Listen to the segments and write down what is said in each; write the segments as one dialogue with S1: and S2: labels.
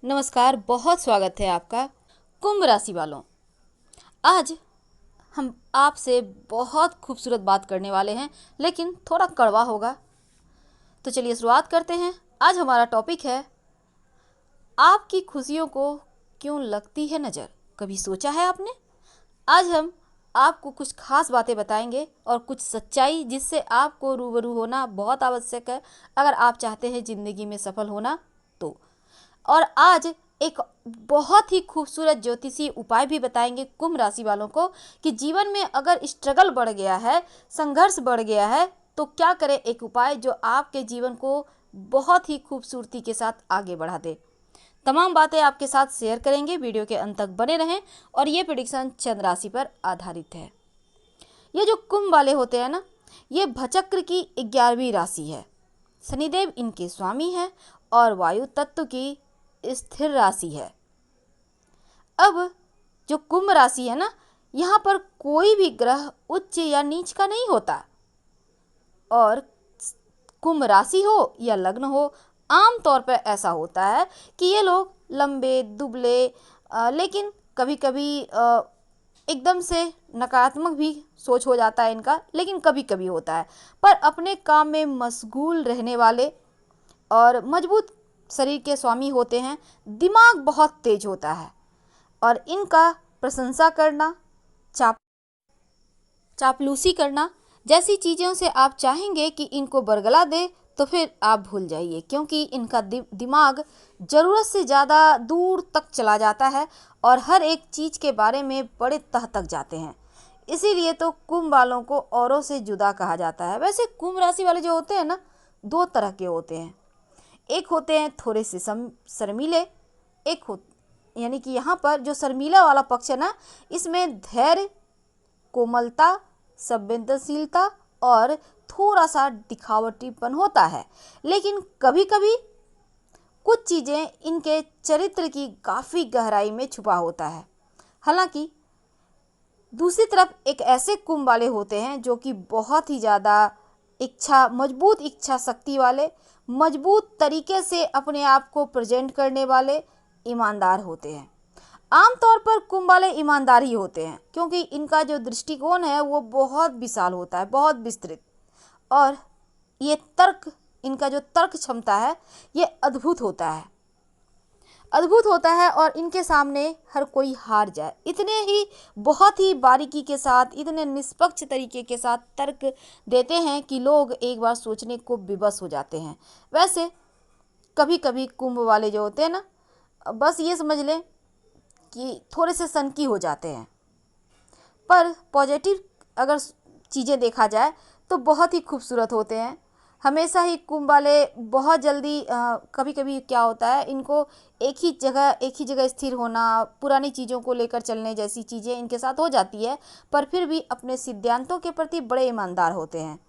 S1: नमस्कार, बहुत स्वागत है आपका। कुंभ राशि वालों, आज हम आपसे बहुत खूबसूरत बात करने वाले हैं, लेकिन थोड़ा कड़वा होगा। तो चलिए शुरुआत करते हैं। आज हमारा टॉपिक है, आपकी खुशियों को क्यों लगती है नज़र। कभी सोचा है आपने? आज हम आपको कुछ खास बातें बताएंगे और कुछ सच्चाई जिससे आपको रूबरू होना बहुत आवश्यक है अगर आप चाहते हैं ज़िंदगी में सफल होना तो। और आज एक बहुत ही खूबसूरत ज्योतिषी उपाय भी बताएंगे कुंभ राशि वालों को कि जीवन में अगर स्ट्रगल बढ़ गया है, संघर्ष बढ़ गया है, तो क्या करें। एक उपाय जो आपके जीवन को बहुत ही खूबसूरती के साथ आगे बढ़ा दे। तमाम बातें आपके साथ शेयर करेंगे, वीडियो के अंत तक बने रहें। और ये प्रेडिक्शन चंद्र राशि पर आधारित है। ये जो कुंभ वाले होते हैं ना, ये भचक्र की 11वीं राशि है। शनिदेव इनके स्वामी है और वायु तत्व की स्थिर राशि है। अब जो कुंभ राशि है ना, यहाँ पर कोई भी ग्रह उच्च या नीच का नहीं होता। और कुंभ राशि हो या लग्न हो, आम तौर पर ऐसा होता है कि ये लोग लंबे दुबले, लेकिन कभी कभी एकदम से नकारात्मक भी सोच हो जाता है इनका, लेकिन कभी कभी होता है। पर अपने काम में मशगूल रहने वाले और मजबूत शरीर के स्वामी होते हैं। दिमाग बहुत तेज होता है और इनका प्रशंसा करना, चापलूसी करना जैसी चीज़ों से आप चाहेंगे कि इनको बरगला दे, तो फिर आप भूल जाइए, क्योंकि इनका दिमाग ज़रूरत से ज़्यादा दूर तक चला जाता है और हर एक चीज़ के बारे में बड़े तह तक जाते हैं। इसीलिए तो कुंभ वालों को औरों से जुदा कहा जाता है। वैसे कुंभ राशि वाले जो होते हैं ना, दो तरह के होते हैं। एक होते हैं थोड़े से शर्मीले, एक हो यानी कि यहाँ पर जो शर्मीला वाला पक्ष है ना, इसमें धैर्य, कोमलता, संवेदनशीलता और थोड़ा सा दिखावटीपन होता है। लेकिन कभी कभी कुछ चीज़ें इनके चरित्र की काफ़ी गहराई में छुपा होता है। हालांकि दूसरी तरफ एक ऐसे कुंभ वाले होते हैं जो कि बहुत ही ज़्यादा मजबूत इच्छा शक्ति वाले, मजबूत तरीके से अपने आप को प्रेजेंट करने वाले, ईमानदार होते हैं। आमतौर पर कुंभ वाले ईमानदार ही होते हैं, क्योंकि इनका जो दृष्टिकोण है वो बहुत विशाल होता है, बहुत विस्तृत। और ये इनका जो तर्क क्षमता है ये अद्भुत होता है, अद्भुत होता है। और इनके सामने हर कोई हार जाए, इतने ही बहुत ही बारीकी के साथ, इतने निष्पक्ष तरीके के साथ तर्क देते हैं कि लोग एक बार सोचने को विवश हो जाते हैं। वैसे कभी कभी कुंभ वाले जो होते हैं ना, बस ये समझ लें कि थोड़े से सनकी हो जाते हैं। पर पॉजिटिव अगर चीज़ें देखा जाए तो बहुत ही खूबसूरत होते हैं। हमेशा ही कुंभ वाले बहुत जल्दी कभी कभी क्या होता है, इनको एक ही जगह स्थिर होना, पुरानी चीज़ों को लेकर चलने जैसी चीज़ें इनके साथ हो जाती है। पर फिर भी अपने सिद्धांतों के प्रति बड़े ईमानदार होते हैं।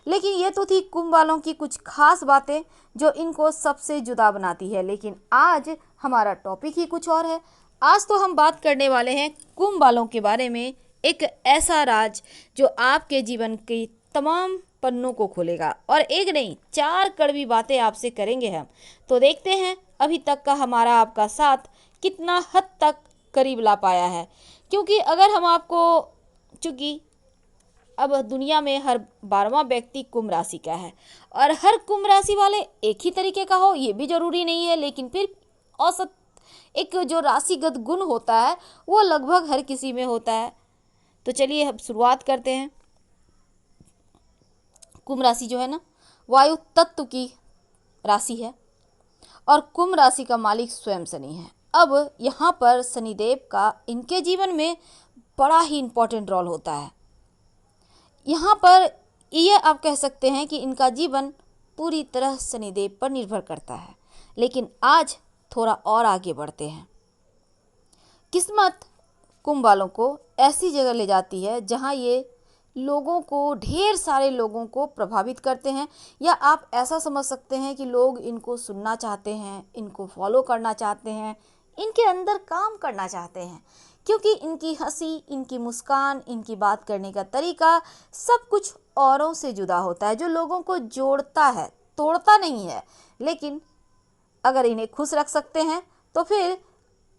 S1: लेकिन ये तो थी कुंभ वालों की कुछ खास बातें जो इनको सबसे जुदा बनाती है। लेकिन आज हमारा टॉपिक ही कुछ और है। आज तो हम बात करने वाले हैं कुंभ वालों के बारे में, एक ऐसा राज जो आपके जीवन की तमाम पन्नों को खोलेगा। और एक नहीं, 4 कड़वी बातें आपसे करेंगे हम। तो देखते हैं अभी तक का हमारा आपका साथ कितना हद तक करीब ला पाया है। क्योंकि अगर हम आपको, चूँकि अब दुनिया में हर 12वां व्यक्ति कुंभ राशि का है और हर कुंभ राशि वाले एक ही तरीके का हो ये भी जरूरी नहीं है, लेकिन फिर औसत एक जो राशिगत गुण होता है वो लगभग हर किसी में होता है। तो चलिए अब शुरुआत करते हैं। कुंभ राशि जो है ना, वायु तत्व की राशि है और कुंभ राशि का मालिक स्वयं शनि है। अब यहाँ पर शनिदेव का इनके जीवन में बड़ा ही इम्पोर्टेंट रोल होता है। यहाँ पर ये आप कह सकते हैं कि इनका जीवन पूरी तरह शनिदेव पर निर्भर करता है। लेकिन आज थोड़ा और आगे बढ़ते हैं। किस्मत कुंभ वालों को ऐसी जगह ले जाती है जहाँ ये लोगों को, ढेर सारे लोगों को प्रभावित करते हैं। या आप ऐसा समझ सकते हैं कि लोग इनको सुनना चाहते हैं, इनको फॉलो करना चाहते हैं, इनके अंदर काम करना चाहते हैं। क्योंकि इनकी हंसी, इनकी मुस्कान, इनकी बात करने का तरीका सब कुछ औरों से जुदा होता है, जो लोगों को जोड़ता है, तोड़ता नहीं है। लेकिन अगर इन्हें खुश रख सकते हैं तो फिर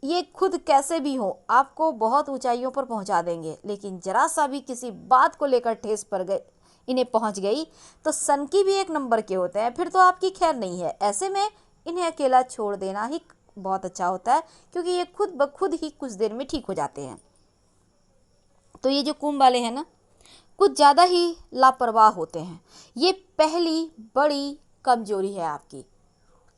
S1: ये खुद कैसे भी हो आपको बहुत ऊंचाइयों पर पहुंचा देंगे, लेकिन जरा सा भी किसी बात को लेकर ठेस पर गए इन्हें पहुंच गई तो सनकी भी एक नंबर के होते हैं, फिर तो आपकी खैर नहीं है। ऐसे में इन्हें अकेला छोड़ देना ही बहुत अच्छा होता है, क्योंकि ये खुद ब खुद ही कुछ देर में ठीक हो जाते हैं। तो ये जो कुंभ वाले हैं ना, कुछ ज़्यादा ही लापरवाह होते हैं। ये पहली बड़ी कमजोरी है आपकी।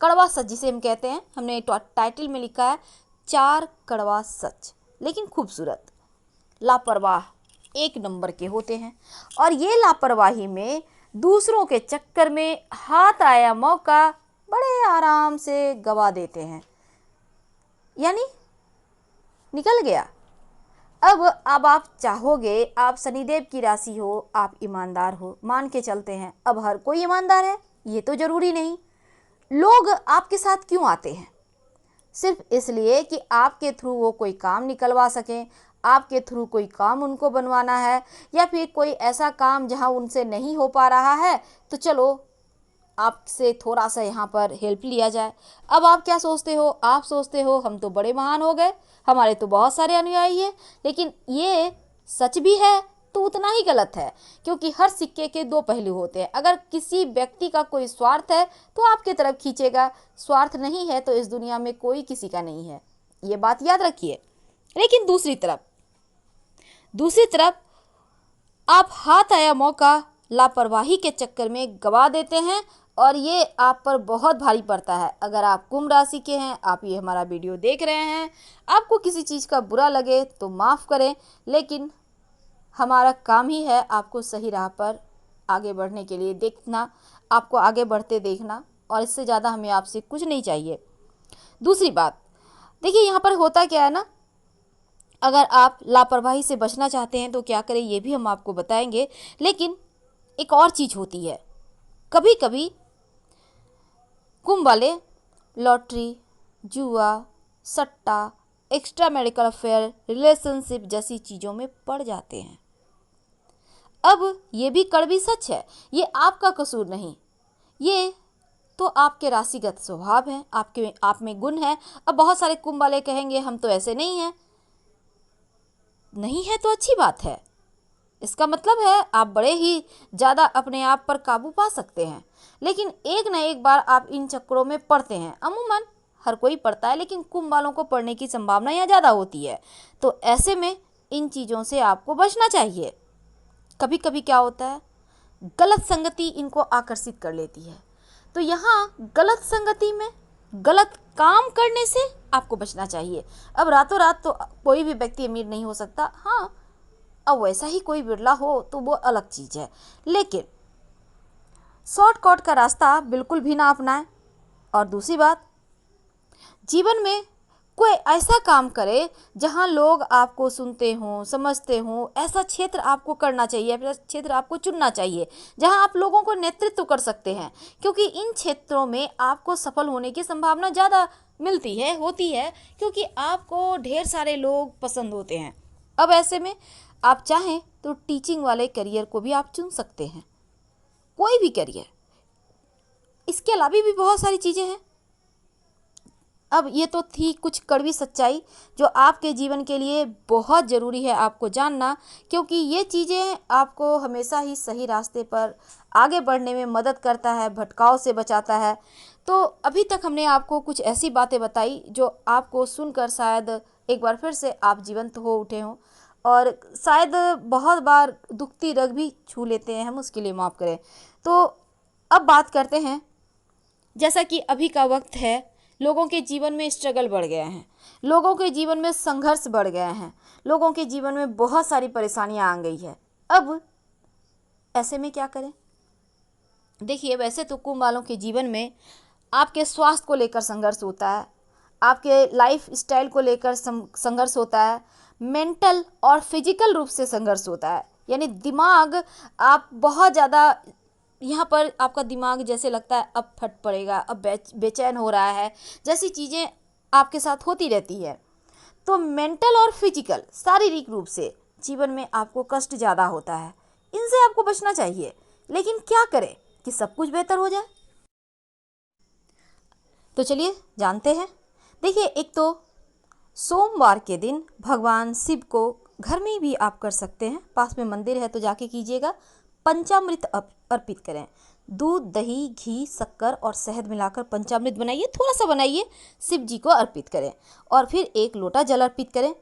S1: कड़वा सच जिसे हम कहते हैं, हमने टाइटल में लिखा है 4 कड़वा सच, लेकिन खूबसूरत। लापरवाह एक नंबर के होते हैं, और ये लापरवाही में दूसरों के चक्कर में हाथ आया मौका बड़े आराम से गवा देते हैं, यानी निकल गया। अब आप चाहोगे, आप शनिदेव की राशि हो, आप ईमानदार हो, मान के चलते हैं। अब हर कोई ईमानदार है ये तो जरूरी नहीं। लोग आपके साथ क्यों आते हैं? सिर्फ इसलिए कि आपके थ्रू वो कोई काम निकलवा सकें, आपके थ्रू कोई काम उनको बनवाना है, या फिर कोई ऐसा काम जहां उनसे नहीं हो पा रहा है तो चलो आपसे थोड़ा सा यहाँ पर हेल्प लिया जाए। अब आप क्या सोचते हो? आप सोचते हो हम तो बड़े महान हो गए, हमारे तो बहुत सारे अनुयायी हैं, लेकिन ये सच भी है तो उतना ही गलत है, क्योंकि हर सिक्के के 2 पहलू होते हैं। अगर किसी व्यक्ति का कोई स्वार्थ है तो आपके तरफ खींचेगा, स्वार्थ नहीं है तो इस दुनिया में कोई किसी का नहीं है, ये बात याद रखिए। लेकिन दूसरी तरफ आप हाथ आया मौका लापरवाही के चक्कर में गवा देते हैं, और ये आप पर बहुत भारी पड़ता है। अगर आप कुंभ राशि के हैं, आप ये हमारा वीडियो देख रहे हैं, आपको किसी चीज़ का बुरा लगे तो माफ़ करें, लेकिन हमारा काम ही है आपको सही राह पर आगे बढ़ने के लिए देखना, आपको आगे बढ़ते देखना, और इससे ज़्यादा हमें आपसे कुछ नहीं चाहिए। दूसरी बात देखिए, यहाँ पर होता क्या है ना, अगर आप लापरवाही से बचना चाहते हैं तो क्या करें ये भी हम आपको बताएंगे। लेकिन एक और चीज़ होती है, कभी कभी कुंभ वाले लॉटरी, जुआ, सट्टा, एक्स्ट्रा मैरिटल अफेयर, रिलेशनशिप जैसी चीज़ों में पड़ जाते हैं। अब ये भी कड़वी सच है, ये आपका कसूर नहीं, ये तो आपके राशिगत स्वभाव है, आप में गुण है। अब बहुत सारे कुंभ वाले कहेंगे हम तो ऐसे नहीं हैं, नहीं है तो अच्छी बात है, इसका मतलब है आप बड़े ही ज़्यादा अपने आप पर काबू पा सकते हैं। लेकिन एक न एक बार आप इन चक्करों में पड़ते हैं, अमूमन हर कोई पड़ता है, लेकिन कुंभ वालों को पड़ने की संभावना यहाँ ज़्यादा होती है। तो ऐसे में इन चीज़ों से आपको बचना चाहिए। कभी कभी क्या होता है, गलत संगति इनको आकर्षित कर लेती है, तो यहाँ गलत संगति में गलत काम करने से आपको बचना चाहिए। अब रातों रात तो कोई भी व्यक्ति अमीर नहीं हो सकता, हाँ अब वैसा ही कोई बिरला हो तो वो अलग चीज़ है, लेकिन शॉर्टकट का रास्ता बिल्कुल भी ना अपनाएं। और दूसरी बात, जीवन में कोई ऐसा काम करे जहां लोग आपको सुनते हों, समझते हों, ऐसा क्षेत्र आपको करना चाहिए, ऐसा क्षेत्र आपको चुनना चाहिए जहां आप लोगों को नेतृत्व कर सकते हैं, क्योंकि इन क्षेत्रों में आपको सफल होने की संभावना ज़्यादा होती है, क्योंकि आपको ढेर सारे लोग पसंद होते हैं। अब ऐसे में आप चाहें तो टीचिंग वाले करियर को भी आप चुन सकते हैं, कोई भी करियर। इसके अलावा भी बहुत सारी चीज़ें हैं। अब ये तो थी कुछ कड़वी सच्चाई जो आपके जीवन के लिए बहुत ज़रूरी है आपको जानना, क्योंकि ये चीज़ें आपको हमेशा ही सही रास्ते पर आगे बढ़ने में मदद करता है, भटकाव से बचाता है। तो अभी तक हमने आपको कुछ ऐसी बातें बताई जो आपको सुनकर शायद एक बार फिर से आप जीवंत हो उठे हों, और शायद बहुत बार दुखती रग भी छू लेते हैं हम, उसके लिए माफ़ करें। तो अब बात करते हैं, जैसा कि अभी का वक्त है, लोगों के जीवन में स्ट्रगल बढ़ गया है, लोगों के जीवन में संघर्ष बढ़ गया है, लोगों के जीवन में बहुत सारी परेशानियां आ गई है। अब ऐसे में क्या करें? देखिए, वैसे तो कुंभ वालों के जीवन में आपके स्वास्थ्य को लेकर संघर्ष होता है, आपके लाइफ स्टाइल को लेकर संघर्ष होता है, मेंटल और फिजिकल रूप से संघर्ष होता है, यानी दिमाग आप बहुत ज़्यादा, यहाँ पर आपका दिमाग जैसे लगता है अब फट पड़ेगा, अब बेचैन हो रहा है, जैसी चीज़ें आपके साथ होती रहती है। तो मेंटल और फिजिकल शारीरिक रूप से जीवन में आपको कष्ट ज़्यादा होता है, इनसे आपको बचना चाहिए। लेकिन क्या करें कि सब कुछ बेहतर हो जाए? तो चलिए जानते हैं। देखिए, एक तो सोमवार के दिन भगवान शिव को घर में भी आप कर सकते हैं, पास में मंदिर है तो जाके कीजिएगा। पंचामृत अर्पित करें। दूध, दही, घी, शक्कर और शहद मिलाकर पंचामृत बनाइए, थोड़ा सा बनाइए, शिव जी को अर्पित करें और फिर 1 लोटा जल अर्पित करें।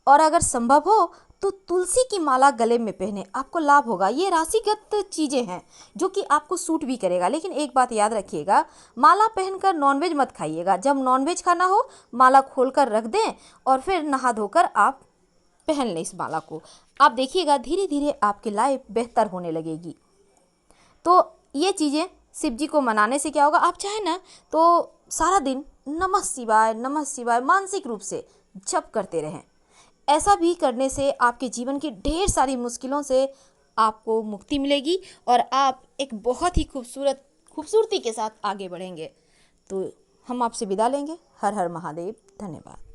S1: और अगर संभव हो तो तुलसी की माला गले में पहने, आपको लाभ होगा। ये राशिगत चीज़ें हैं जो कि आपको सूट भी करेगा। लेकिन एक बात याद रखिएगा, माला पहनकर नॉनवेज मत खाइएगा। जब नॉनवेज खाना हो माला खोलकर रख दें और फिर नहा धोकर आप पहन लें इस माला को। आप देखिएगा धीरे धीरे आपकी लाइफ बेहतर होने लगेगी। तो ये चीज़ें शिव जी को मनाने से क्या होगा, आप चाहें ना तो सारा दिन नमः शिवाय मानसिक रूप से जप करते रहें। ऐसा भी करने से आपके जीवन की ढेर सारी मुश्किलों से आपको मुक्ति मिलेगी और आप एक बहुत ही खूबसूरती के साथ आगे बढ़ेंगे। तो हम आपसे विदा लेंगे। हर हर महादेव। धन्यवाद।